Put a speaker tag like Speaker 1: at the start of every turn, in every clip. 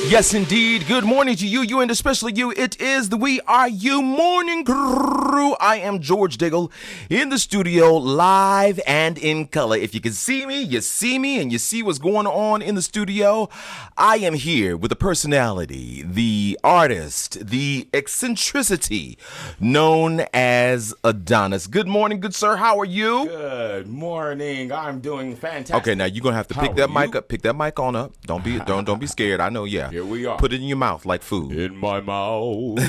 Speaker 1: Yes, indeed. Good morning to you, and especially you. It is the We Are You Morning Crew. I am George Daigle in the studio, live and in color. If you can see me, you see me, and you see what's going on in the studio. I am here with the personality, the artist, the eccentricity known as Adonis. Good morning, good sir. How are you?
Speaker 2: Good morning. I'm doing fantastic.
Speaker 1: Okay, now you're gonna have to pick that mic up. Pick that mic on up. Don't be scared. I know. Yeah.
Speaker 2: Here we are.
Speaker 1: Put it in your mouth like food.
Speaker 2: In my mouth.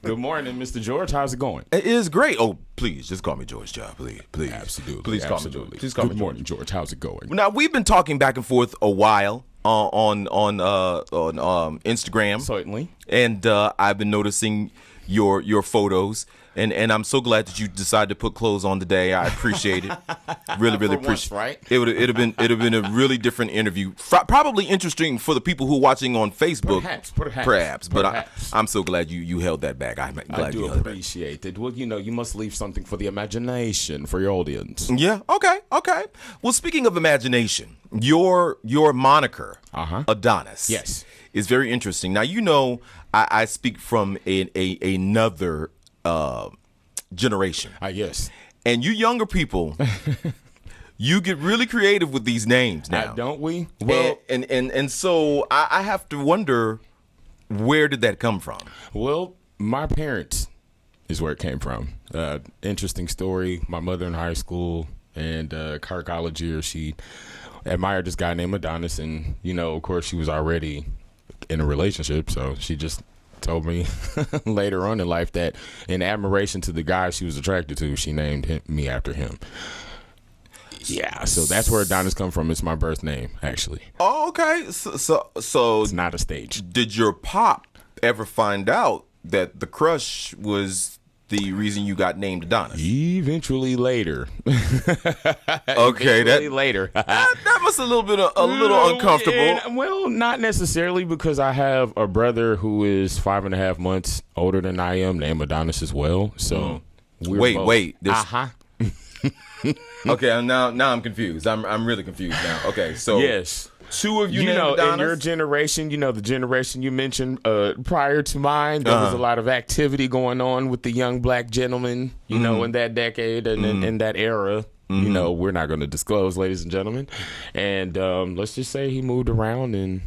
Speaker 2: Good morning, Mr. George. How's it going?
Speaker 1: It is great. Oh, please, just call me George, Job. Please.
Speaker 2: Absolutely.
Speaker 1: Please call me George. Please call me
Speaker 2: Good morning, George. How's it going?
Speaker 1: Now, we've been talking back and forth a while on Instagram.
Speaker 2: Certainly.
Speaker 1: And I've been noticing your photos. And I'm so glad that you decided to put clothes on today. I appreciate it. Really appreciate it.
Speaker 2: Right?
Speaker 1: It'd have been a really different interview. Probably interesting for the people who are watching on Facebook. Perhaps. But I'm so glad you held that back. I'm glad
Speaker 2: I do appreciate it. Well, you must leave something for the imagination for your audience.
Speaker 1: Yeah. Okay. Well, speaking of imagination, your moniker, Adonis,
Speaker 2: yes,
Speaker 1: is very interesting. Now, I speak from another generation.
Speaker 2: Yes.
Speaker 1: And you younger people, you get really creative with these names now.
Speaker 2: Don't we?
Speaker 1: Well, and so I have to wonder, where did that come from?
Speaker 2: Well, my parents is where it came from. Interesting story. My mother in high school and her college year, she admired this guy named Adonis, and of course, she was already in a relationship, so she just told me later on in life that in admiration to the guy she was attracted to, she named me after him. Yeah, so that's where Adonis come from. It's my birth name, actually.
Speaker 1: Oh, okay. So
Speaker 2: it's not a stage.
Speaker 1: Did your pop ever find out that the crush was the reason you got named Adonis?
Speaker 2: Eventually later.
Speaker 1: Okay,
Speaker 2: later.
Speaker 1: that must a little uncomfortable.
Speaker 2: Well, not necessarily, because I have a brother who is 5.5 months older than I am, named Adonis as well. So
Speaker 1: wait. Okay, now I'm confused. I'm really confused now. Okay, so
Speaker 2: yes.
Speaker 1: Two of you named Adonis?
Speaker 2: In your generation, the generation you mentioned prior to mine, there was a lot of activity going on with the young black gentlemen, in that decade and in that era. We're not going to disclose, ladies and gentlemen. And let's just say he moved around, and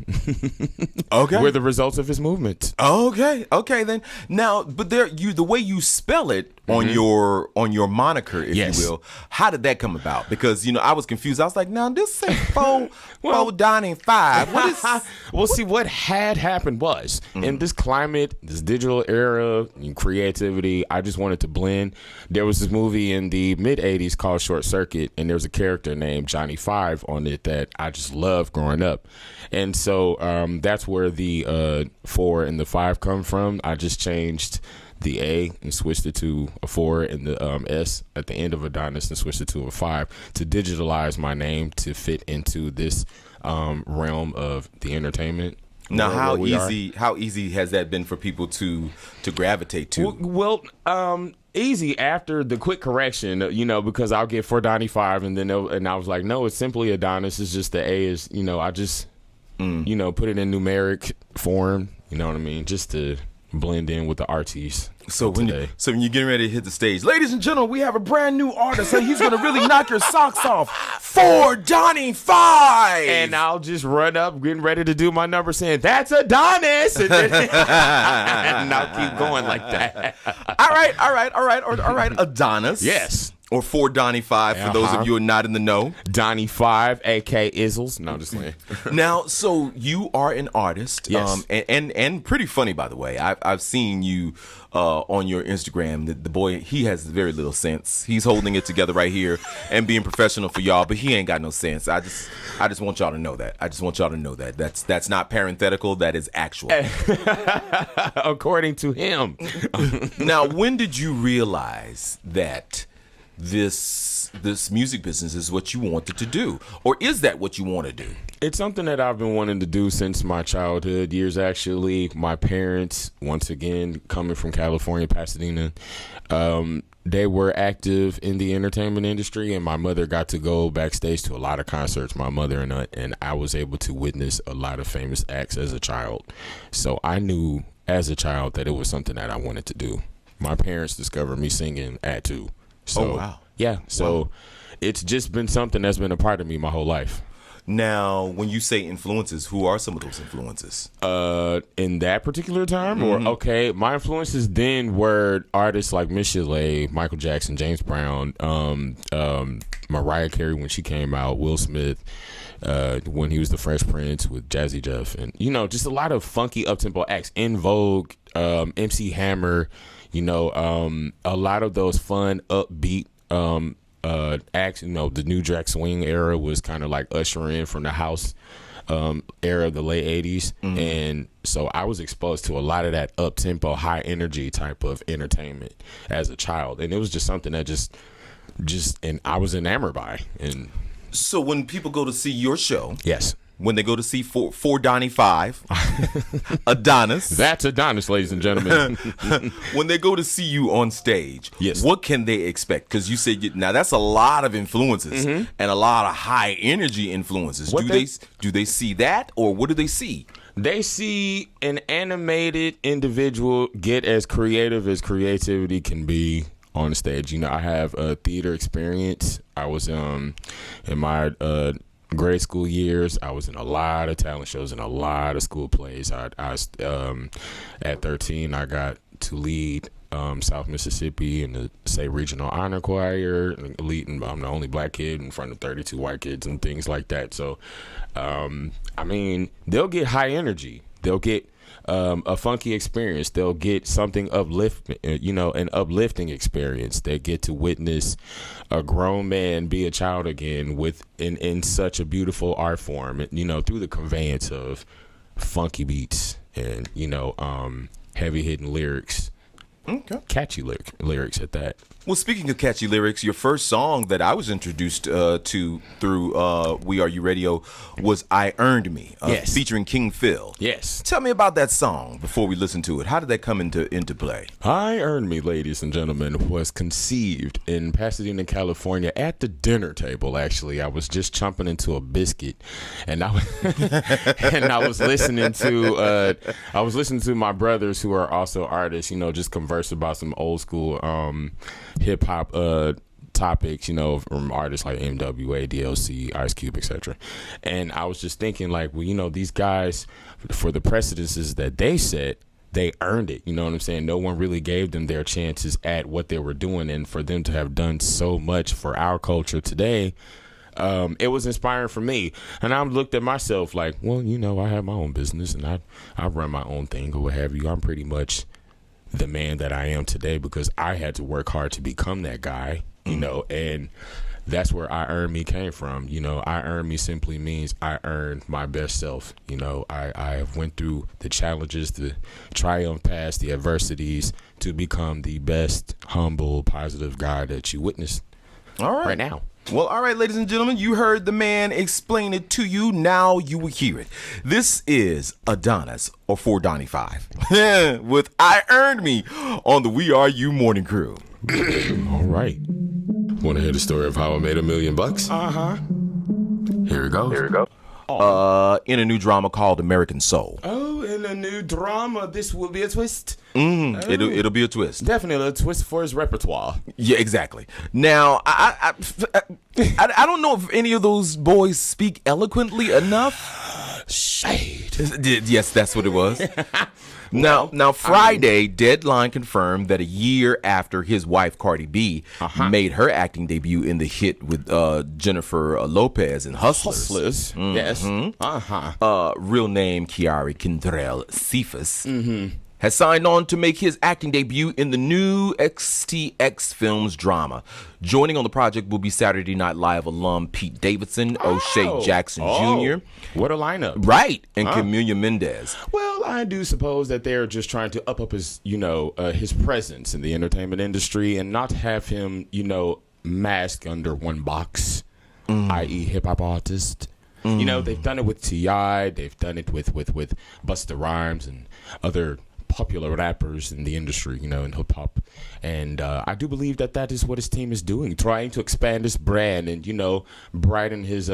Speaker 2: we're the results of his movement.
Speaker 1: Okay then. Now, but the way you spell it on your moniker, if you will, how did that come about? Because I was confused. I was like, now this is 4doni5. What is?
Speaker 2: Well, see, what had happened was in this climate, this digital era, and creativity, I just wanted to blend. There was this movie in the mid '80s called Short Circuit, and there was a character named Johnny Five on it that I just loved growing up, and so that's where the 4 and the 5 come from. I just changed the A and switched it to a 4 and the S at the end of Adonis and switched it to a 5 to digitalize my name to fit into this realm of the entertainment.
Speaker 1: Now, how easy has that been for people to gravitate to?
Speaker 2: Well, easy after the quick correction, because I'll get 4doni5 and I was like, no, it's simply Adonis. It's just the A is, I just, put it in numeric form. You know what I mean? Just to blend in with the artists.
Speaker 1: So when you're getting ready to hit the stage, ladies and gentlemen, we have a brand new artist, and he's going to really knock your socks off. 4doni5,
Speaker 2: and I'll just run up, getting ready to do my number, saying that's Adonis, and I'll keep going like that.
Speaker 1: All right, Adonis.
Speaker 2: Yes.
Speaker 1: Or 4doni5 for those of you who are not in the know.
Speaker 2: Doni5, a.k.a. Izzles. No, I'm just saying.
Speaker 1: Now, so you are an artist.
Speaker 2: Yes.
Speaker 1: And pretty funny, by the way. I've seen you on your Instagram. The boy, he has very little sense. He's holding it together right here and being professional for y'all, but he ain't got no sense. I just want y'all to know that. That's not parenthetical. That is actual.
Speaker 2: According to him.
Speaker 1: Now, when did you realize that this music business is what you wanted to do, or is that what you want to do?
Speaker 2: It's something that I've been wanting to do since my childhood years, actually. My parents, once again, coming from California, Pasadena, they were active in the entertainment industry, and my mother got to go backstage to a lot of concerts, my mother and aunt, and I was able to witness a lot of famous acts as a child. So I knew as a child that it was something that I wanted to do. My parents discovered me singing at 2. So,
Speaker 1: oh, wow.
Speaker 2: Yeah, so it's just been something that's been a part of me my whole life.
Speaker 1: Now, when you say influences, who are some of those influences?
Speaker 2: In that particular time? Or, okay, my influences then were artists like Miss Chalet, Michael Jackson, James Brown, Mariah Carey when she came out, Will Smith, when he was the Fresh Prince with Jazzy Jeff, and, just a lot of funky up-tempo acts. In Vogue, MC Hammer, a lot of those fun, upbeat acts. The New Jack Swing era was kind of like ushering in from the house era of the late 80s. And so I was exposed to a lot of that up-tempo, high-energy type of entertainment as a child. And it was just something that just and I was enamored by. And
Speaker 1: so when people go to see your show...
Speaker 2: Yes.
Speaker 1: When they go to see 4doni5, Adonis.
Speaker 2: That's Adonis, ladies and gentlemen.
Speaker 1: When they go to see you on stage,
Speaker 2: yes,
Speaker 1: what can they expect? Because you said, now that's a lot of influences and a lot of high energy influences. Do they see that, or what do they see?
Speaker 2: They see an animated individual get as creative as creativity can be on stage. I have a theater experience. I was in my grade school years, I was in a lot of talent shows and a lot of school plays. I at 13, I got to lead South Mississippi in the Regional Honor Choir, I'm the only black kid in front of 32 white kids and things like that. So, they'll get high energy. They'll get a funky experience. They'll get something an uplifting experience. They get to witness a grown man be a child again in such a beautiful art form, through the conveyance of funky beats and, heavy hitting lyrics. Okay. Catchy lyrics at that.
Speaker 1: Well, speaking of catchy lyrics, your first song that I was introduced to through WERUradio was "I Earned Me,"
Speaker 2: yes,
Speaker 1: featuring King Phil.
Speaker 2: Yes.
Speaker 1: Tell me about that song before we listen to it. How did that come into play?
Speaker 2: "I Earned Me," ladies and gentlemen, was conceived in Pasadena, California, at the dinner table. Actually, I was just chomping into a biscuit, and I was listening to my brothers who are also artists. Just converse about some old school hip hop topics, from artists like MWA, DLC, Ice Cube, etc. And I was just thinking, like, well, these guys, for the precedences that they set, they earned it. You know what I'm saying? No one really gave them their chances at what they were doing, and for them to have done so much for our culture today, it was inspiring for me. And I looked at myself like, well, I have my own business and I run my own thing or what have you. I'm pretty much the man that I am today because I had to work hard to become that guy, and that's where "I Earned Me" came from. "I Earned Me" simply means I earned my best self. I went through the challenges, the triumph past, the adversities to become the best, humble, positive guy that you witness right now.
Speaker 1: Well, all right, ladies and gentlemen, you heard the man explain it to you. Now you will hear it. This is Adonis, or 4doni5, with "I Earned Me" on the We Are You Morning Crew.
Speaker 2: All right. Want to hear the story of how I made $1 million? Uh-huh. Here it goes.
Speaker 1: In a new drama called American Soul.
Speaker 2: Oh, in a new drama, this will be a twist.
Speaker 1: Oh. It'll be a twist.
Speaker 2: Definitely a twist for his repertoire.
Speaker 1: Yeah, exactly. Now, I don't know if any of those boys speak eloquently enough.
Speaker 2: Shade.
Speaker 1: Yes, that's what it was. Now, Friday, Deadline confirmed that a year after his wife, Cardi B, made her acting debut in the hit with Jennifer Lopez in Hustlers.
Speaker 2: Mm-hmm. Yes.
Speaker 1: Real name, Kiari Kendrell Cephas. Has signed on to make his acting debut in the new XTX Films drama. Joining on the project will be Saturday Night Live alum Pete Davidson, O'Shea Jackson Jr.
Speaker 2: What a lineup.
Speaker 1: Right, and Camila Mendez.
Speaker 2: Well, I do suppose that they're just trying to up his, his presence in the entertainment industry and not have him, masked under one box, i.e. hip-hop artist. You know, they've done it with T.I., they've done it with Busta Rhymes and other popular rappers in the industry, you know, in hip-hop. And I do believe that is what his team is doing, trying to expand his brand and, you know, brighten his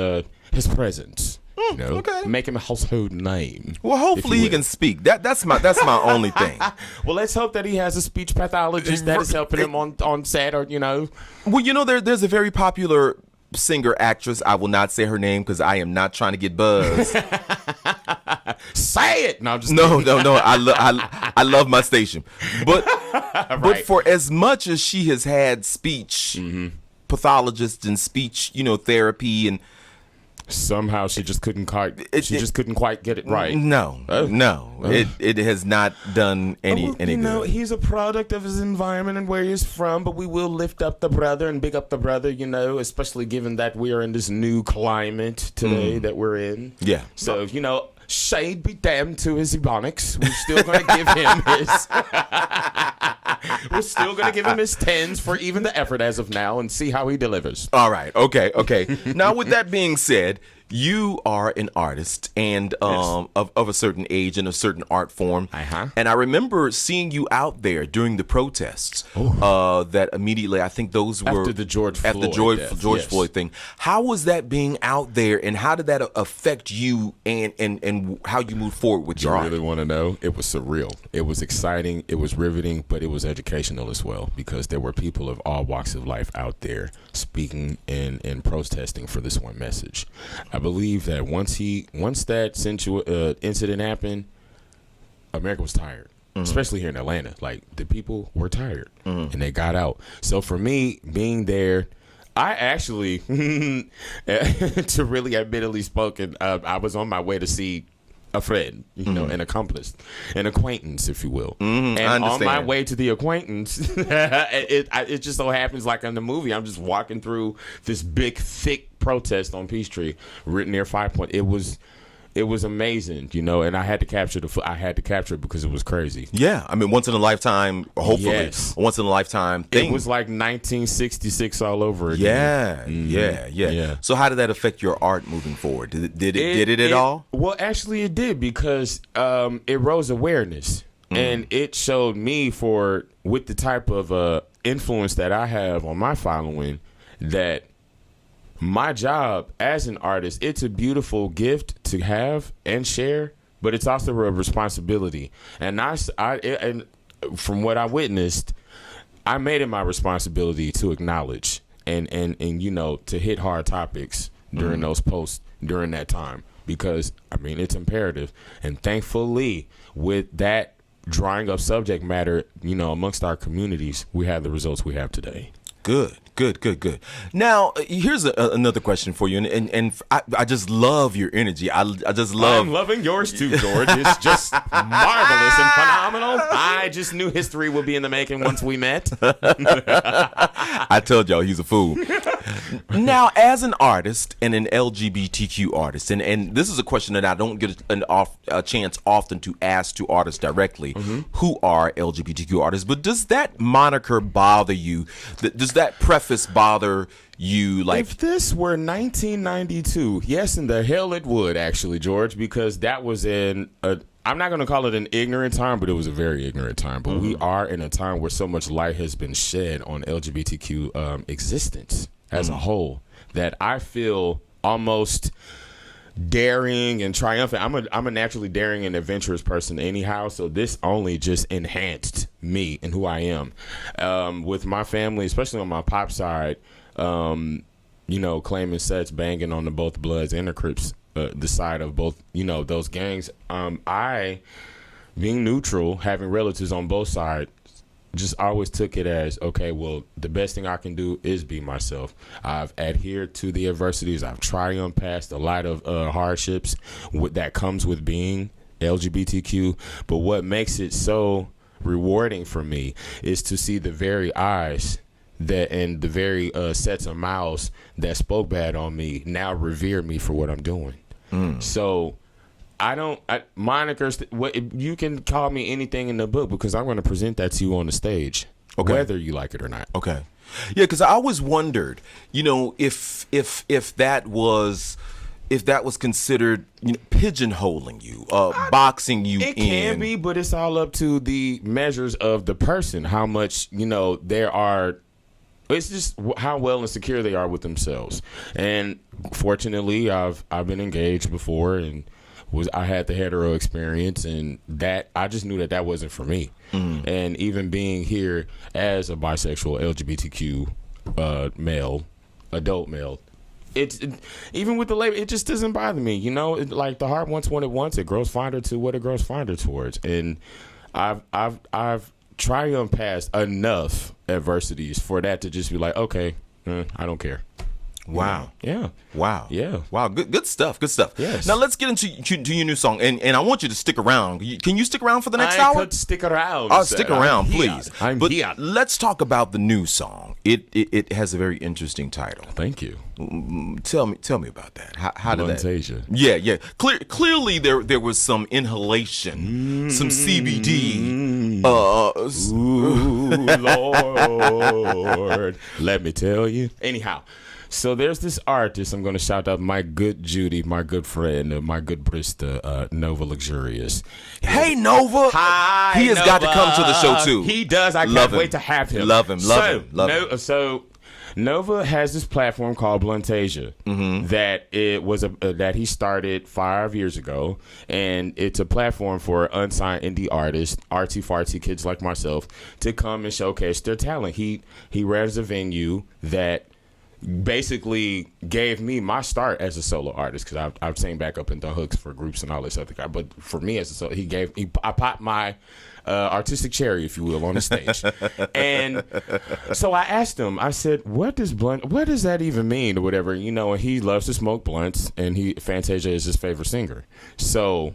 Speaker 2: presence. You know,
Speaker 1: okay.
Speaker 2: Make him a household name.
Speaker 1: Well, hopefully he can speak. That's my only thing.
Speaker 2: Well, let's hope that he has a speech pathologist that is helping him on set, or you know.
Speaker 1: Well, you know, there's a very popular singer actress. I will not say her name because I am not trying to get buzzed.
Speaker 2: Say it. No, I'm just
Speaker 1: no. I love my station, but
Speaker 2: right.
Speaker 1: But for as much as she has had speech pathologists and speech, you know, therapy and.
Speaker 2: Somehow she just couldn't quite get it right.
Speaker 1: No. It has not done any
Speaker 2: you
Speaker 1: good.
Speaker 2: know, he's a product of his environment and where he's from, but we will lift up the brother and big up the brother, you know, especially given that we are in this new climate today that we're in.
Speaker 1: Yeah.
Speaker 2: So, you know, shade be damned to his ebonics. We're still going to give him we're still going to give him his 10s for even the effort as of now and see how he delivers.
Speaker 1: All right. Okay. Now, with that being said, you are an artist and of a certain age and a certain art form. And I remember seeing you out there during the protests. That immediately, I think those were
Speaker 2: after the George
Speaker 1: Floyd thing. How was that being out there, and how did that affect you and how you moved forward with your art?
Speaker 2: You really want to know? It was surreal. It was exciting. It was riveting, but it was educational as well, because there were people of all walks of life out there speaking and protesting for this one message. I believe that once that incident happened, America was tired, especially here in Atlanta. Like, the people were tired, and they got out. So for me, being there, I actually, to really admittedly spoken, I was on my way to see a friend, you know, an accomplice, an acquaintance, if you will. And on my way to the acquaintance, it just so happens, like in the movie, I'm just walking through this big, thick protest on Peachtree, written near 5 Point. It was amazing, you know, and I had to capture it because it was crazy.
Speaker 1: Yeah, I mean, once in a lifetime, hopefully,
Speaker 2: yes.
Speaker 1: A once in a lifetime thing.
Speaker 2: It was like 1966 all over again.
Speaker 1: Yeah. So how did that affect your art moving forward? Did it at all?
Speaker 2: Well, actually, it did, because it rose awareness, and it showed me with the type of influence that I have on my following, that my job as an artist, it's a beautiful gift to have and share, but it's also a responsibility. And and from what I witnessed, I made it my responsibility to acknowledge and you know, to hit hard topics during those posts during that time, because I mean, it's imperative. And thankfully, with that drawing up subject matter, you know, amongst our communities, we have the results we have today.
Speaker 1: Good. Now, here's another question for you, and I just love your energy. I'm
Speaker 2: loving yours too, George. It's just marvelous and phenomenal. I just knew history would be in the making once we met.
Speaker 1: I told y'all he's a fool. Now, as an artist and an LGBTQ artist, and this is a question that I don't get a chance often to ask to artists directly, who are LGBTQ artists, but does that moniker bother you? Does that preface bother you? Like,
Speaker 2: if this were 1992, yes, in the hell it would, actually, George, because that was I'm not going to call it an ignorant time, but it was a very ignorant time. But we are in a time where so much light has been shed on LGBTQ existence as a whole, that I feel almost daring and triumphant. I'm a naturally daring and adventurous person anyhow, so this only just enhanced me and who I am. With my family, especially on my pop side, you know, claiming sets, banging on the both Bloods and the Crips, the side of both, you know, those gangs. I, being neutral, having relatives on both sides, just always took it as, okay, well, the best thing I can do is be myself. I've adhered to the adversities. I've triumphed past a lot of hardships that comes with being LGBTQ. But what makes it so rewarding for me is to see the very eyes that and the very sets of mouths that spoke bad on me now revere me for what I'm doing. So monikers, you can call me anything in the book, because I'm going to present that to you on the stage. whether you like it or not.
Speaker 1: Okay. Yeah, because I always wondered, if that was considered pigeonholing you, boxing you in.
Speaker 2: It can be, but it's all up to the measures of the person. How much there are. It's just how well and secure they are with themselves. And fortunately, I've been engaged before, and I had the hetero experience, and that I just knew that wasn't for me. And even being here as a bisexual LGBTQ male, adult male, even with the label, it just doesn't bother me. Like the heart wants what it wants. It grows fonder to what it grows fonder towards. And I've triumphed past enough adversities for that to just be like, okay, I don't care.
Speaker 1: Wow.
Speaker 2: Yeah.
Speaker 1: Wow.
Speaker 2: Yeah.
Speaker 1: Wow. Good stuff. Good stuff.
Speaker 2: Yes.
Speaker 1: Now let's get into your new song, and I want you to stick around. Can you stick around for the next
Speaker 2: I
Speaker 1: hour?
Speaker 2: could stick around.
Speaker 1: Stick around, please.
Speaker 2: I'm
Speaker 1: but
Speaker 2: here.
Speaker 1: Let's talk about the new song. It has a very interesting title.
Speaker 2: Thank you.
Speaker 1: Tell me about that. How did that?
Speaker 2: Bluntasia.
Speaker 1: Yeah. Clearly there was some inhalation, some CBD.
Speaker 2: Ooh, Lord, let me tell you. Anyhow. So there's this artist. I'm going to shout out my good Judy, my good friend, my good Brista, Nova Luxurious.
Speaker 1: Hey, Nova.
Speaker 2: Hi,
Speaker 1: he has
Speaker 2: Nova.
Speaker 1: got to come to the show, too.
Speaker 2: He does. I can't wait to have him.
Speaker 1: Love him.
Speaker 2: So Nova has this platform called Bluntasia that that he started 5 years ago, and it's a platform for unsigned indie artists, artsy-fartsy kids like myself, to come and showcase their talent. He runs a venue that basically gave me my start as a solo artist, because I've sang back up and done hooks for groups and all this other kind. But for me as a solo, I popped my artistic cherry, if you will, on the stage. And so I asked him, I said, what does that even mean, or whatever, and he loves to smoke blunts, and Fantasia is his favorite singer. So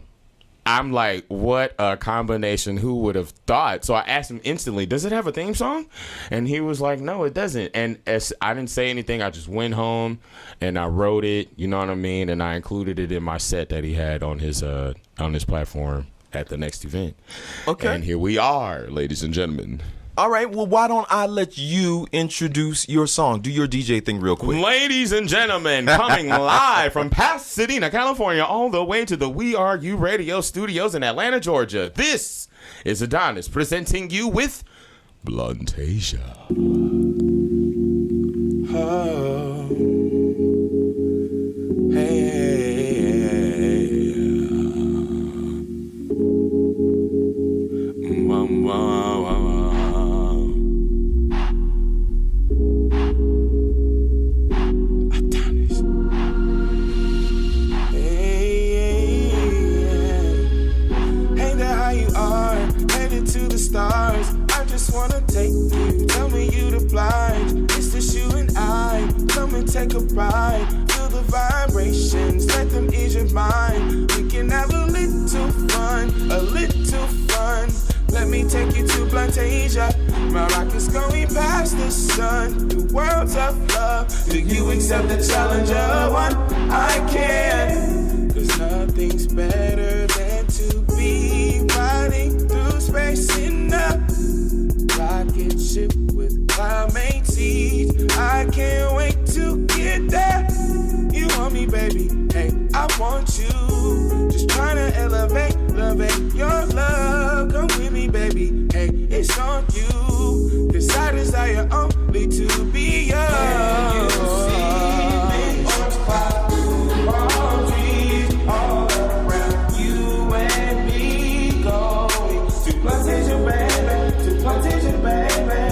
Speaker 2: I'm like, what a combination. Who would have thought? So I asked him instantly, does it have a theme song? And he was like, no, it doesn't. And I didn't say anything. I just went home and I wrote it, you know what I mean? And I included it in my set that he had on his platform at the next event. Okay. And here we are, ladies and gentlemen.
Speaker 1: All right, well, why don't I let you introduce your song? Do your DJ thing real quick.
Speaker 2: Ladies and gentlemen, coming live from Pasadena, California, all the way to the WERUradio studios in Atlanta, Georgia. This is Adonis presenting you with Bluntasia. Oh, hey.
Speaker 3: Stars, I just wanna take you. Tell me you the blind. It's just you and I. Come and take a ride. Feel the vibrations, let them ease your mind. We can have a little fun, a little fun. Let me take you to Bluntasia. My rock is going past the sun. Through worlds of love. Do you accept the challenge of one? I can. Cause nothing's better than to be riding through space in a rocket ship with climate seeds. I can't wait to get there. You want me, baby? Hey, I want you. Just trying to elevate your love. Come with me, baby. Hey, it's on you. Cause I desire only to be yours. Can you see me? Palm trees all around you and me going to Bluntasia, baby, to Bluntasia, baby.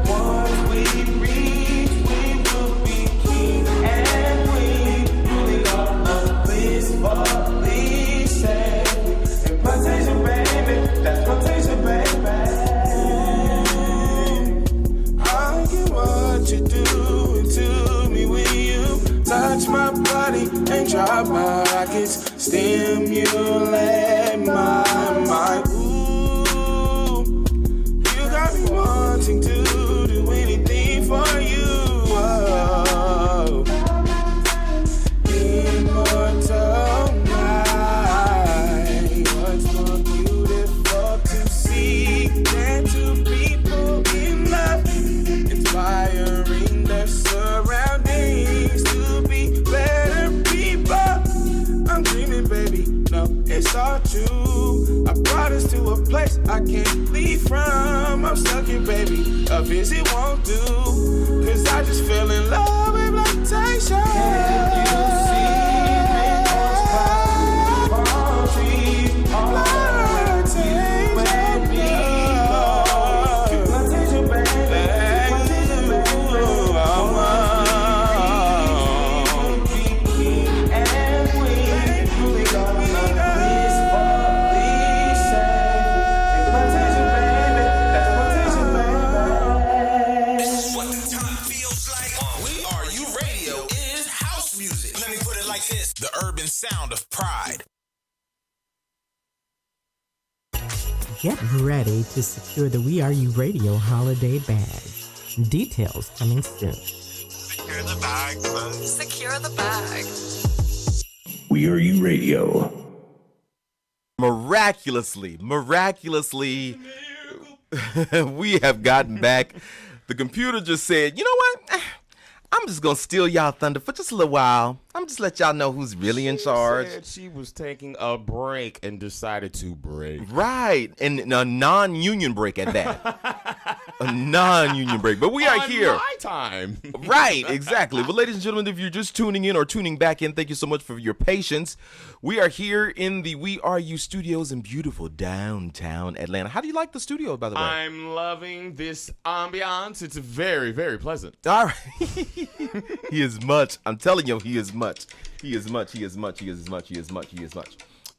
Speaker 3: Once we reach, we will be king and queen, ruling all of this for these safely. And Bluntasia, baby, that's Bluntasia, baby. I get what you doing to me when you touch my body and drop my rockets, stimulate my mind. Ooh, you got me wanting to do anything for you. Oh, immortal night. What's more beautiful to see than two people in love? can't leave from. I'm stuck in, baby. A visit won't do. Cause I just fell in love with plantation. Can you see me on palm trees? Plantation, baby.
Speaker 4: The urban sound of pride.
Speaker 5: Get ready to secure the WERUradio holiday badge. Details coming soon.
Speaker 4: Secure the bag, folks.
Speaker 6: Secure the bag.
Speaker 7: WERUradio.
Speaker 1: Miraculously, we have gotten back. The computer just said, you know what? I'm just going to steal y'all thunder for just a little while. I'm just let y'all know who's really in charge.
Speaker 2: Said she was taking a break and decided to break.
Speaker 1: Right. And a non-union break at that. A non-union break. But we are here.
Speaker 2: My time.
Speaker 1: Right, exactly. But ladies and gentlemen, if you're just tuning in or tuning back in, thank you so much for your patience. We are here in the WERU studios in beautiful downtown Atlanta. How do you like the studio, by the way?
Speaker 2: I'm loving this ambiance. It's very, very pleasant.
Speaker 1: All right. He is much. I'm telling you, he is much. He is much.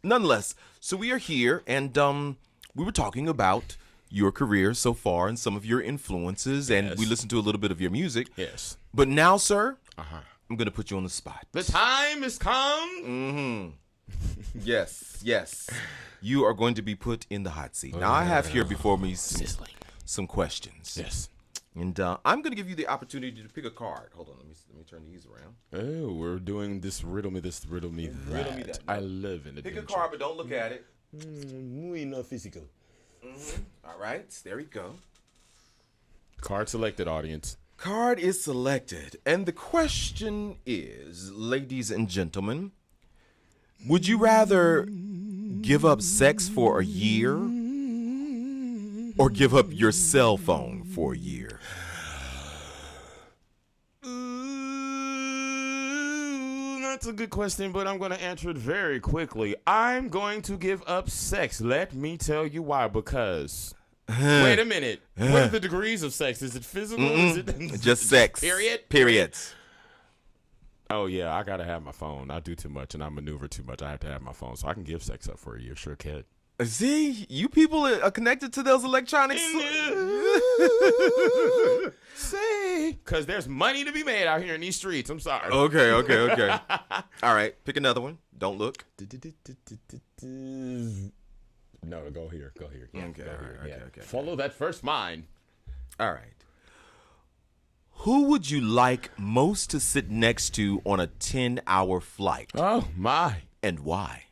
Speaker 1: Nonetheless, so we are here, and we were talking about your career so far and some of your influences, and we listened to a little bit of your music.
Speaker 2: Yes.
Speaker 1: But now, sir, I'm going to put you on the spot.
Speaker 2: The time has come.
Speaker 1: Yes. You are going to be put in the hot seat. Now, I have here before me some questions.
Speaker 2: Yes.
Speaker 1: And I'm going to give you the opportunity to pick a card. Hold on, let me turn these around.
Speaker 2: Oh, we're doing this riddle me that.
Speaker 1: Riddle me that.
Speaker 2: I live in it.
Speaker 1: Pick a card, but don't look at it.
Speaker 2: Muy no physical.
Speaker 1: All right, there we go.
Speaker 2: Card selected, audience.
Speaker 1: Card is selected. And the question is, ladies and gentlemen, would you rather give up sex for a year or give up your cell phone for a year?
Speaker 2: That's a good question, but I'm going to answer it very quickly. I'm going to give up sex. Let me tell you why. Because, wait a minute. What are the degrees of sex? Is it physical? Is it
Speaker 1: just sex. Periods.
Speaker 2: Oh, yeah, I got to have my phone. I do too much, and I maneuver too much. I have to have my phone, so I can give sex up for a year. Sure can.
Speaker 1: See, you people are connected to those electronics.
Speaker 2: See, because there's money to be made out here in these streets. I'm sorry.
Speaker 1: Okay. All right, pick another one. Don't look.
Speaker 2: No, go here. Yeah,
Speaker 1: Okay, okay.
Speaker 2: Follow that first mind.
Speaker 1: All right. Who would you like most to sit next to on a 10-hour flight?
Speaker 2: Oh, my.
Speaker 1: And why?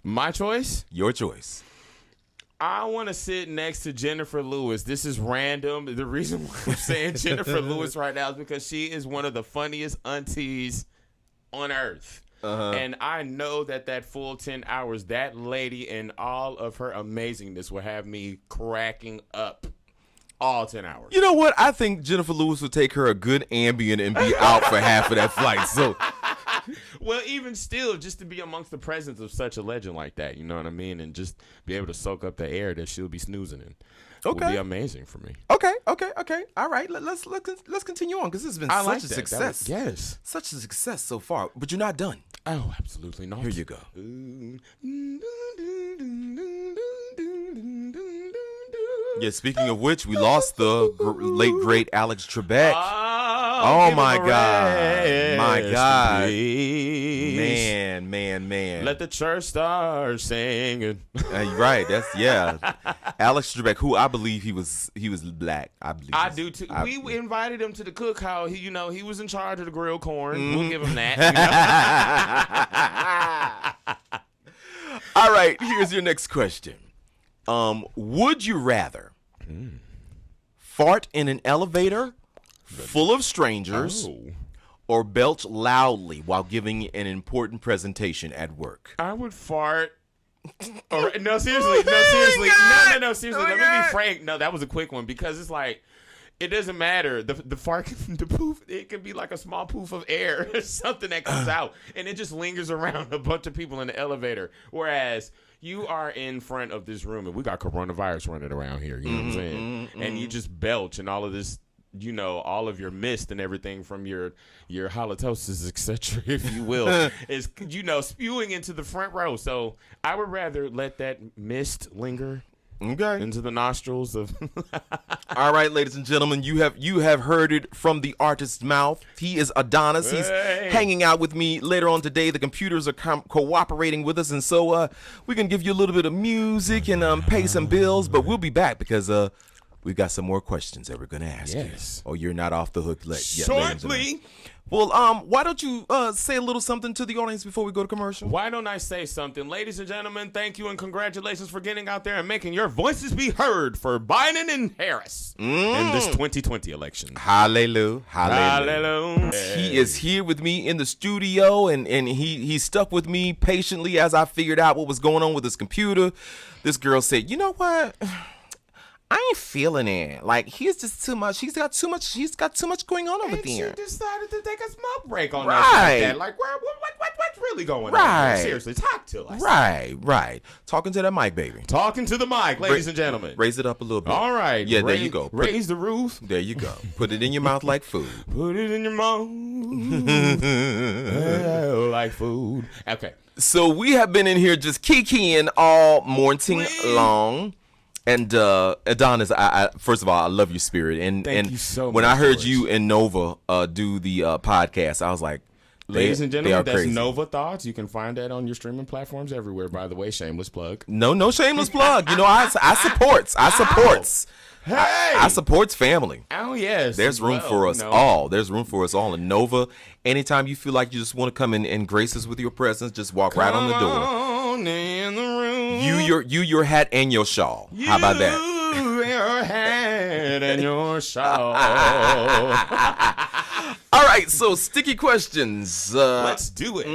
Speaker 2: My choice?
Speaker 1: Your choice.
Speaker 2: I want to sit next to Jennifer Lewis. This is random. The reason why I'm saying Jennifer Lewis right now is because she is one of the funniest aunties on earth. And I know that full 10 hours, that lady and all of her amazingness will have me cracking up all 10 hours.
Speaker 1: You know what? I think Jennifer Lewis would take her a good Ambien and be out for half of that flight. So,
Speaker 2: well, even still, just to be amongst the presence of such a legend like that, you know what I mean? And just be able to soak up the air that she'll be snoozing in. Would be amazing for me.
Speaker 1: Okay. All right, let's continue on because this has been such a success.
Speaker 2: Yes.
Speaker 1: Such a success so far, but you're not done.
Speaker 2: Oh, absolutely not.
Speaker 1: Here you go. Yeah, speaking of which, we lost the late, great Alex Trebek. Oh my God. My God.
Speaker 2: Please.
Speaker 1: Man.
Speaker 2: Let the church start singing.
Speaker 1: Right, Alex Trebek, who I believe he was black. I
Speaker 2: do too. We invited him to the cookhouse. He was in charge of the grilled corn. We'll give him that.
Speaker 1: All right, here's your next question. Would you rather fart in an elevator full of strangers or belch loudly while giving an important presentation at work?
Speaker 2: I would fart No, seriously. No, seriously. Let me be frank. No, that was a quick one because it's like, it doesn't matter. The fart, the poof, it could be like a small poof of air or something that comes out, and it just lingers around a bunch of people in the elevator. Whereas you are in front of this room, and we got coronavirus running around here. You know what I'm saying? And you just belch and all of this, all of your mist and everything from your halitosis, etc., if you will, is spewing into the front row. So I would rather let that mist linger.
Speaker 1: Okay.
Speaker 2: Into the nostrils of.
Speaker 1: All right, ladies and gentlemen, you have heard it from the artist's mouth. He is Adonis. He's hanging out with me later on today. The computers are cooperating with us, and so we can give you a little bit of music and pay some bills. But we'll be back because we've got some more questions that we're going to ask you. Oh, you're not off the hook yet.
Speaker 2: Shortly.
Speaker 1: Well, why don't you say a little something to the audience before we go to commercial?
Speaker 2: Why don't I say something? Ladies and gentlemen, thank you and congratulations for getting out there and making your voices be heard for Biden and Harris in this 2020 election.
Speaker 1: Hallelujah.
Speaker 2: Hallelujah.
Speaker 1: He is here with me in the studio, and he stuck with me patiently as I figured out what was going on with his computer. This girl said, you know what? I ain't feeling it. Like, he's just too much. He's got too much going on over there.
Speaker 2: And she decided to take a smoke break on us like that. Like, what's really going on? Seriously, talk to us.
Speaker 1: Right. Talking to that mic, baby.
Speaker 2: Talking to the mic, ladies and gentlemen.
Speaker 1: Raise it up a little bit.
Speaker 2: All right.
Speaker 1: Yeah, there you go.
Speaker 2: Raise the roof.
Speaker 1: There you go. Put it in your mouth like food.
Speaker 2: Put it in your mouth like food. Okay.
Speaker 1: So we have been in here just kikiing all morning long. And Adonis, first of all, I love your spirit. And
Speaker 2: Thank you so much.
Speaker 1: When I heard
Speaker 2: George.
Speaker 1: you and Nova do the podcast, I was like,
Speaker 2: ladies and gentlemen, that's
Speaker 1: crazy.
Speaker 2: Nova Thoughts. You can find that on your streaming platforms everywhere, by the way. Shameless plug.
Speaker 1: No shameless plug. I supports.
Speaker 2: Hey!
Speaker 1: I supports family.
Speaker 2: Oh, yes.
Speaker 1: There's room for us all. There's room for us all. And Nova, anytime you feel like you just want to come in and grace us with your presence, just walk right on the door.
Speaker 2: On in the room.
Speaker 1: Your hat and your shawl. How about that?
Speaker 2: Your hat and your shawl.
Speaker 1: All right, so sticky questions.
Speaker 2: Let's do it.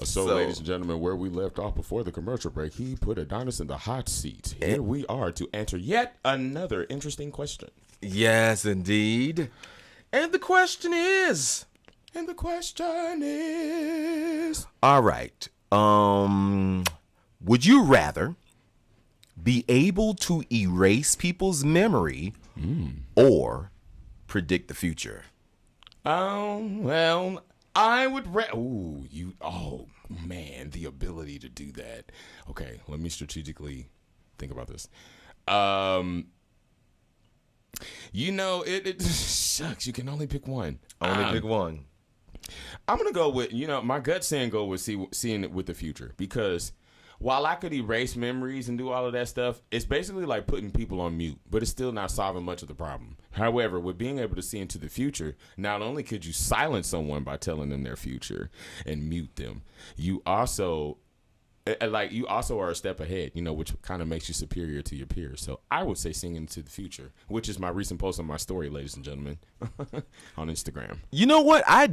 Speaker 2: So, ladies and gentlemen, where we left off before the commercial break, he put Adonis in the hot seat. Here we are to answer yet another interesting question.
Speaker 1: Yes, indeed. And the question is. All right. Would you rather be able to erase people's memory or predict the future?
Speaker 2: Well, I would the ability to do that. Okay, let me strategically think about this. It sucks. You can only pick one.
Speaker 1: Pick one.
Speaker 2: I'm going to go with, my gut saying go with seeing it with the future, because while I could erase memories and do all of that stuff, it's basically like putting people on mute, but it's still not solving much of the problem. However, with being able to see into the future, not only could you silence someone by telling them their future and mute them, you also are a step ahead, which kind of makes you superior to your peers. So I would say seeing into the future, which is my recent post on my story, ladies and gentlemen, on Instagram. You know what?
Speaker 1: I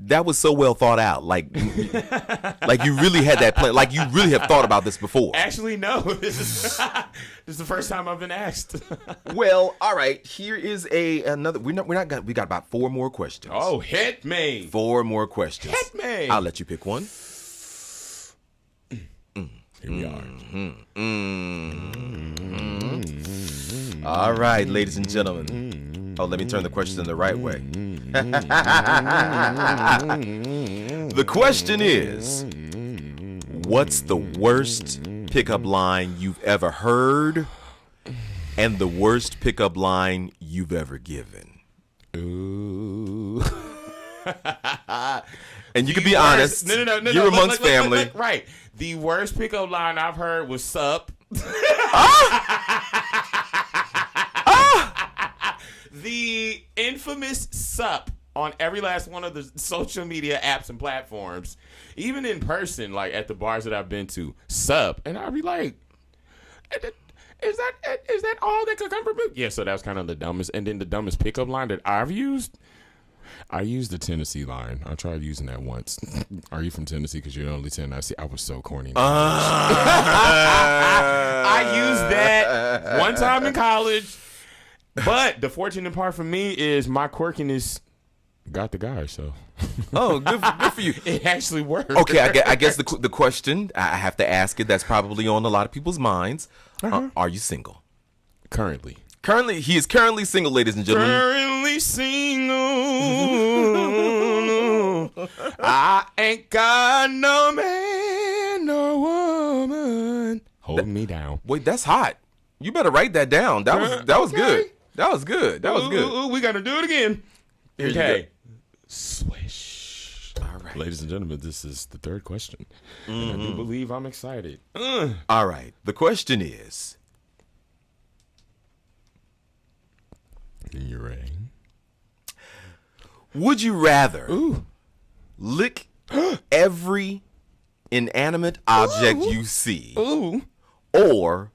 Speaker 1: that was so well thought out. Like you really had that plan. Like you really have thought about this before.
Speaker 2: Actually, no. This is the first time I've been asked.
Speaker 1: Well, all right. Here is another. We got about 4 more questions.
Speaker 2: Oh, hit me.
Speaker 1: 4 more questions.
Speaker 2: Hit me.
Speaker 1: I'll let you pick one.
Speaker 2: Here we are.
Speaker 1: All right, ladies and gentlemen. Oh, let me turn the question in the right way. The question is, what's the worst pickup line you've ever heard and the worst pickup line you've ever given?
Speaker 2: Ooh.
Speaker 1: And you can be honest.
Speaker 2: No.
Speaker 1: You're amongst family.
Speaker 2: Look, right. The worst pickup line I've heard was sup. The infamous sup on every last one of the social media apps and platforms. Even in person, like at the bars that I've been to, sup. And I'd be like, is that all that could come from me? Yeah, so that was kind of the dumbest. And then the dumbest pickup line that I've used. I used the Tennessee line. I tried using that once. Are you from Tennessee? Because you're the only Tennessee. I was so corny. I used that one time in college. But the fortunate part for me is my quirkiness got the guy, so.
Speaker 1: Oh, good for you.
Speaker 2: It actually worked.
Speaker 1: Okay, I guess the question, I have to ask it, that's probably on a lot of people's minds. Are you single?
Speaker 2: Currently,
Speaker 1: he is currently single, ladies and gentlemen.
Speaker 2: Currently single. I ain't got no man, no woman holding me down.
Speaker 1: Wait, that's hot. You better write that down. That was good. That was good.
Speaker 2: Ooh, we got to do it again.
Speaker 1: Okay.
Speaker 2: Swish.
Speaker 1: All right.
Speaker 2: Ladies and gentlemen, this is the third question. And I do believe I'm excited.
Speaker 1: All right. The question is.
Speaker 2: You're right.
Speaker 1: Would you rather lick every inanimate object you see or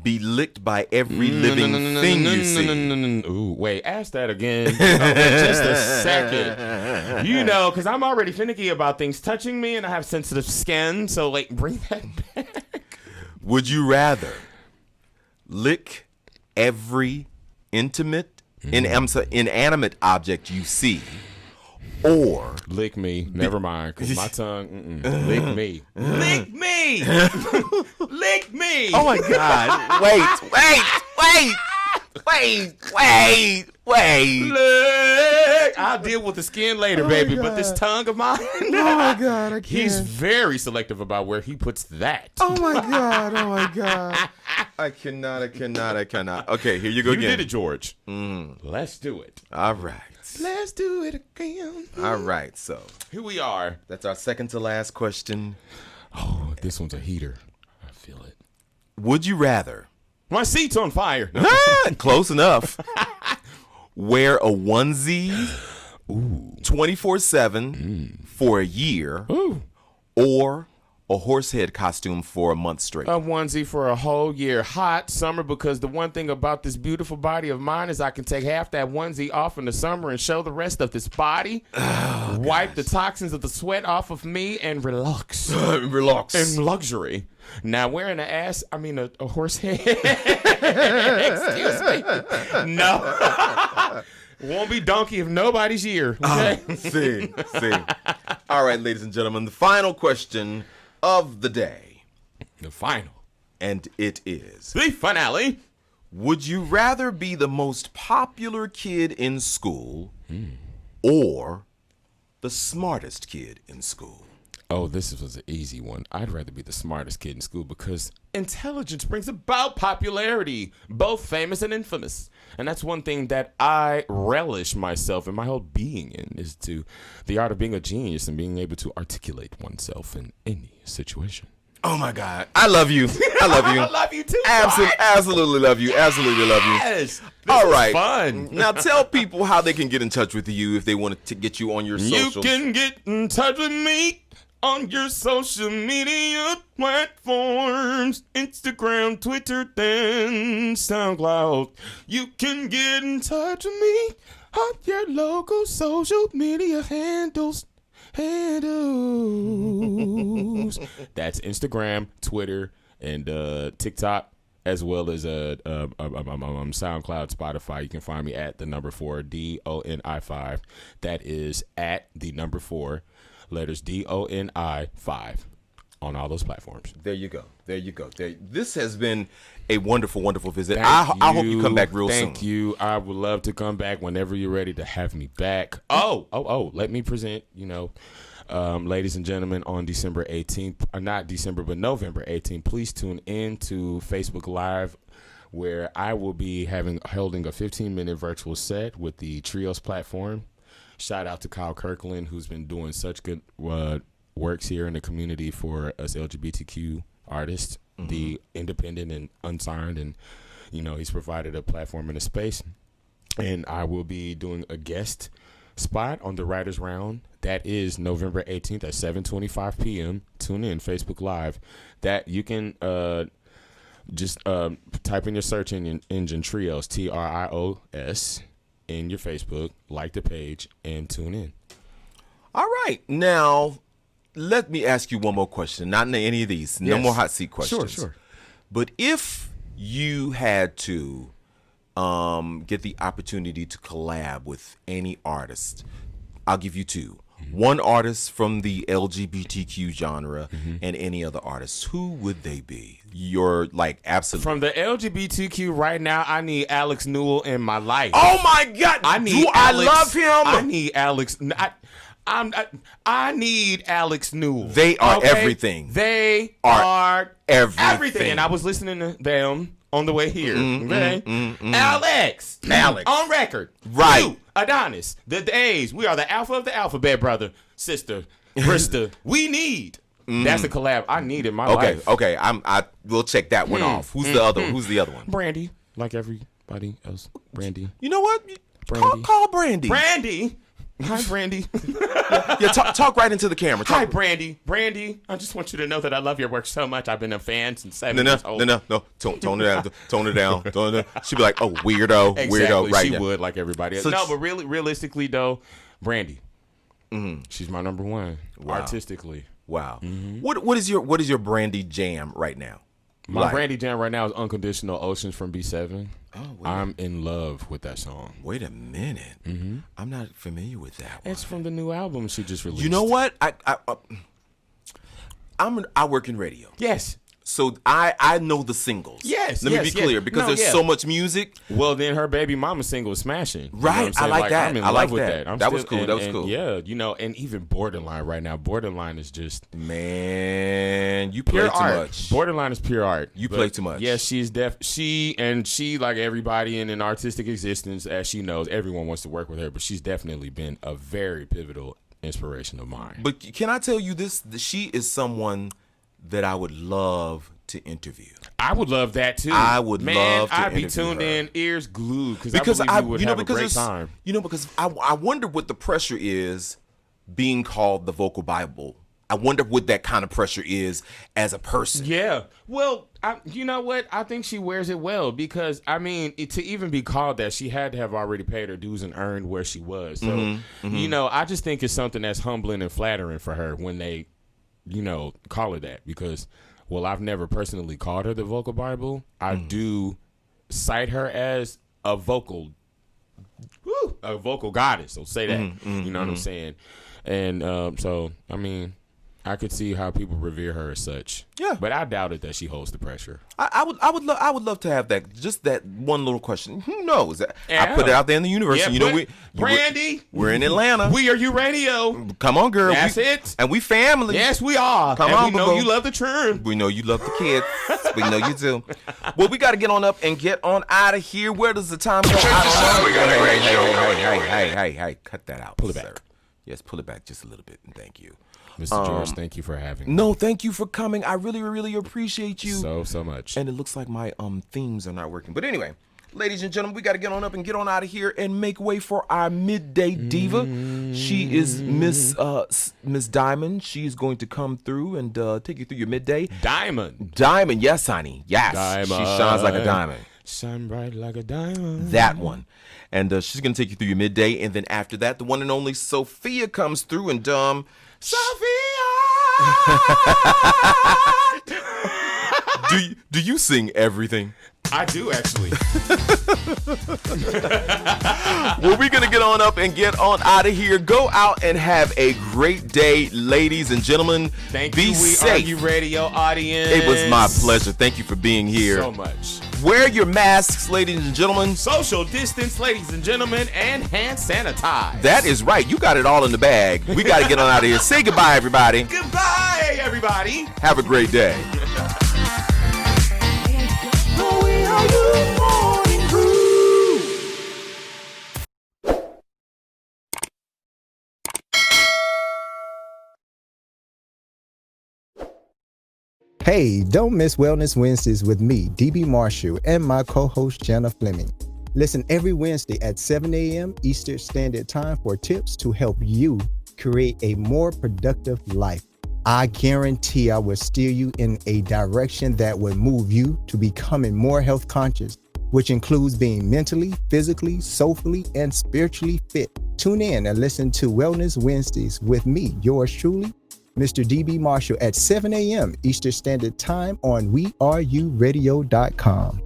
Speaker 1: be licked by every living thing you see?
Speaker 2: Ooh, wait, ask that again. Just a second. You know, because I'm already finicky about things touching me and I have sensitive skin, so like bring that back.
Speaker 1: Would you rather lick every inanimate object you see or
Speaker 2: lick me? Never mind, because my tongue, lick me. Lick me! Lick me!
Speaker 1: Oh my God. Wait.
Speaker 2: Lick! I'll deal with the skin later, baby, but this tongue of mine.
Speaker 1: Oh my God, I can't.
Speaker 2: He's very selective about where he puts that.
Speaker 1: Oh my God. I cannot. Okay, here you go again.
Speaker 2: You did it, George. Let's do it.
Speaker 1: All right.
Speaker 2: Let's do it again.
Speaker 1: All right, so
Speaker 2: here we are.
Speaker 1: That's our second to last question.
Speaker 2: Oh, this one's a heater. I feel it.
Speaker 1: Would you rather?
Speaker 2: My seat's on fire.
Speaker 1: Close enough. Wear a onesie 24/7 for a year or a horse head costume for a month straight?
Speaker 2: A onesie for a whole year. Hot summer, because the one thing about this beautiful body of mine is I can take half that onesie off in the summer and show the rest of this body. Wipe the toxins of the sweat off of me and relax.
Speaker 1: Relax.
Speaker 2: In luxury. Now, wearing a horse head. Excuse me. No. Won't be donkey of nobody's year. Okay?
Speaker 1: See. All right, ladies and gentlemen, the final question of the day.
Speaker 2: The final.
Speaker 1: And it is
Speaker 2: the finale.
Speaker 1: Would you rather be the most popular kid in school or the smartest kid in school?
Speaker 2: Oh, this was an easy one. I'd rather be the smartest kid in school because intelligence brings about popularity, both famous and infamous. And that's one thing that I relish myself and my whole being in, is to the art of being a genius and being able to articulate oneself in any situation.
Speaker 1: Oh my God. I love you. I
Speaker 2: love you too.
Speaker 1: Absolutely love you.
Speaker 2: Yes.
Speaker 1: All right.
Speaker 2: Fun.
Speaker 1: Now tell people how they can get in touch with you if they want to get you on your socials.
Speaker 2: You can get in touch with me on your social media platforms, Instagram, Twitter, and SoundCloud. You can get in touch with me on your local social media handles. That's Instagram, Twitter, and TikTok, as well as SoundCloud, Spotify. You can find me at the number 4 DONI5. That is at the number 4 letters DONI5 on all those platforms.
Speaker 1: There you go. This has been a wonderful, wonderful visit. I hope you come back real soon.
Speaker 2: Thank you. I would love to come back whenever you're ready to have me back. Oh, let me present, ladies and gentlemen, on December 18th, not December, but November 18th, please tune in to Facebook Live, where I will be holding a 15-minute virtual set with the Trios platform. Shout out to Kyle Kirkland, who's been doing such good works here in the community for us LGBTQ artists, the independent and unsigned, and he's provided a platform and a space. And I will be doing a guest spot on the Writers Round. That is November 18th at 7:25 p.m. Tune in, Facebook Live. That you can just type in your search engine Trios, TRIOS, in your Facebook, like the page, and tune in.
Speaker 1: All right. Now, let me ask you one more question. Not in any of these. No
Speaker 2: Yes.
Speaker 1: more hot seat questions.
Speaker 2: Sure.
Speaker 1: But if you had to get the opportunity to collab with any artist, I'll give you two. One artist from the LGBTQ genre and any other artist. Who would they be? You're like absolutely.
Speaker 2: From the LGBTQ right now, I need Alex Newell in my life.
Speaker 1: Oh my God!
Speaker 2: I need
Speaker 1: I
Speaker 2: Alex,
Speaker 1: love him.
Speaker 2: I need Alex. I need Alex Newell.
Speaker 1: They are everything.
Speaker 2: They are
Speaker 1: everything.
Speaker 2: And I was listening to them on the way here. Alex on record.
Speaker 1: Right.
Speaker 2: You, Adonis. The A's. We are the alpha of the alphabet, brother, sister, Brista. We need. That's a collab I need in my life.
Speaker 1: Okay. I will check that one off. Who's the other? Who's the other one?
Speaker 2: Brandy, like everybody else. Brandy.
Speaker 1: You know what?
Speaker 2: Brandy.
Speaker 1: Call Brandy.
Speaker 2: Brandy. Hi, Brandy.
Speaker 1: Yeah, talk right into the camera.
Speaker 2: Hi, Brandy. Brandy, I just want you to know that I love your work so much. I've been a fan since 7 years old.
Speaker 1: No. Tone it down. Tone it down. She'd be like, oh, weirdo.
Speaker 2: Exactly.
Speaker 1: Weirdo. Right.
Speaker 2: She would, like everybody else.
Speaker 1: So
Speaker 2: No, but really, realistically, though, Brandy. She's my number one, artistically.
Speaker 1: Wow. What is your Brandy jam right now?
Speaker 2: My Brandy jam right now is Unconditional Oceans from B7.
Speaker 1: Oh,
Speaker 2: I'm in love with that song.
Speaker 1: Wait a minute. I'm not familiar with that one.
Speaker 2: It's from the new album she just released.
Speaker 1: You know what? I work in radio.
Speaker 2: Yes.
Speaker 1: So I know the singles.
Speaker 2: Yes.
Speaker 1: Let me be clear because there's so much music.
Speaker 2: Well, then her baby mama single is smashing. You know
Speaker 1: Right.
Speaker 2: what I'm saying?
Speaker 1: I like that.
Speaker 2: I'm in
Speaker 1: I
Speaker 2: love
Speaker 1: like
Speaker 2: with
Speaker 1: that.
Speaker 2: that.
Speaker 1: That was cool. That was cool.
Speaker 2: Yeah, and even Borderline right now. Borderline is just
Speaker 1: Man, you play
Speaker 2: pure
Speaker 1: too
Speaker 2: art.
Speaker 1: much.
Speaker 2: Borderline is pure art.
Speaker 1: You play too much.
Speaker 2: Yeah, she like everybody in an artistic existence, as she knows, everyone wants to work with her, but she's definitely been a very pivotal inspiration of mine.
Speaker 1: But can I tell you this? She is someone that I would love to interview.
Speaker 2: I would love that too.
Speaker 1: I would love to
Speaker 2: I'd be
Speaker 1: interview
Speaker 2: tuned
Speaker 1: her.
Speaker 2: in, ears glued,
Speaker 1: Because
Speaker 2: I believe you would have a great time.
Speaker 1: Because I wonder what the pressure is being called the vocal Bible. I wonder what that kind of pressure is as a person.
Speaker 2: Yeah. Well, you know what? I think she wears it well because, to even be called that, she had to have already paid her dues and earned where she was. So, I just think it's something that's humbling and flattering for her when they, call her that because, well, I've never personally called her the vocal Bible. I do cite her as a vocal goddess. So say that. You know what I'm saying? And I could see how people revere her as such.
Speaker 1: Yeah.
Speaker 2: But I doubted that she holds the pressure.
Speaker 1: I would love to have that. Just that one little question. Who knows?
Speaker 2: Yeah.
Speaker 1: I put it out there in the universe.
Speaker 2: Yeah,
Speaker 1: and
Speaker 2: Brandy,
Speaker 1: we're in Atlanta.
Speaker 2: WERUradio.
Speaker 1: Come on, girl.
Speaker 2: That's it.
Speaker 1: And we family.
Speaker 2: Yes, we are.
Speaker 1: Come
Speaker 2: and
Speaker 1: on,
Speaker 2: we know
Speaker 1: boo-boo.
Speaker 2: you love the churn.
Speaker 1: We know you love the kids. We know you do. Well, we got to get on up and get on out of here. Where does the time go? Hey, cut that out.
Speaker 2: Pull it back.
Speaker 1: Sir. Yes, pull it back just a little bit. And thank you.
Speaker 2: Mr. George, thank you for having me.
Speaker 1: No, thank you for coming. I really, really appreciate you.
Speaker 2: So much.
Speaker 1: And it looks like my themes are not working. But anyway, ladies and gentlemen, we got to get on up and get on out of here and make way for our midday diva. She is Miss Diamond. She's going to come through and take you through your midday.
Speaker 2: Diamond,
Speaker 1: yes, honey. Yes.
Speaker 2: Diamond.
Speaker 1: She shines like a diamond.
Speaker 2: Shine bright like a diamond.
Speaker 1: That one. And she's going to take you through your midday. And then after that, the one and only Sophia comes through and
Speaker 2: Sophia!
Speaker 1: Do you sing everything?
Speaker 2: I do, actually.
Speaker 1: Well, we're going to get on up and get on out of here. Go out and have a great day, ladies and gentlemen.
Speaker 2: Thank
Speaker 1: Be
Speaker 2: you,
Speaker 1: safe.
Speaker 2: WERUradio audience.
Speaker 1: It was my pleasure. Thank you for being here.
Speaker 2: So much.
Speaker 1: Wear your masks, ladies and gentlemen.
Speaker 2: Social distance, ladies and gentlemen, and hand sanitize.
Speaker 1: That is right. You got it all in the bag. We got to get on out of here. Say goodbye, everybody.
Speaker 2: Goodbye, everybody.
Speaker 1: Have a great day.
Speaker 6: Hey, don't miss Wellness Wednesdays with me, DB Marshall, and my co-host, Jenna Fleming. Listen every Wednesday at 7 a.m. Eastern Standard Time for tips to help you create a more productive life. I guarantee I will steer you in a direction that will move you to becoming more health conscious, which includes being mentally, physically, socially, and spiritually fit. Tune in and listen to Wellness Wednesdays with me, yours truly, Mr. DB Marshall, at 7 a.m. Eastern Standard Time on WERUradio.com.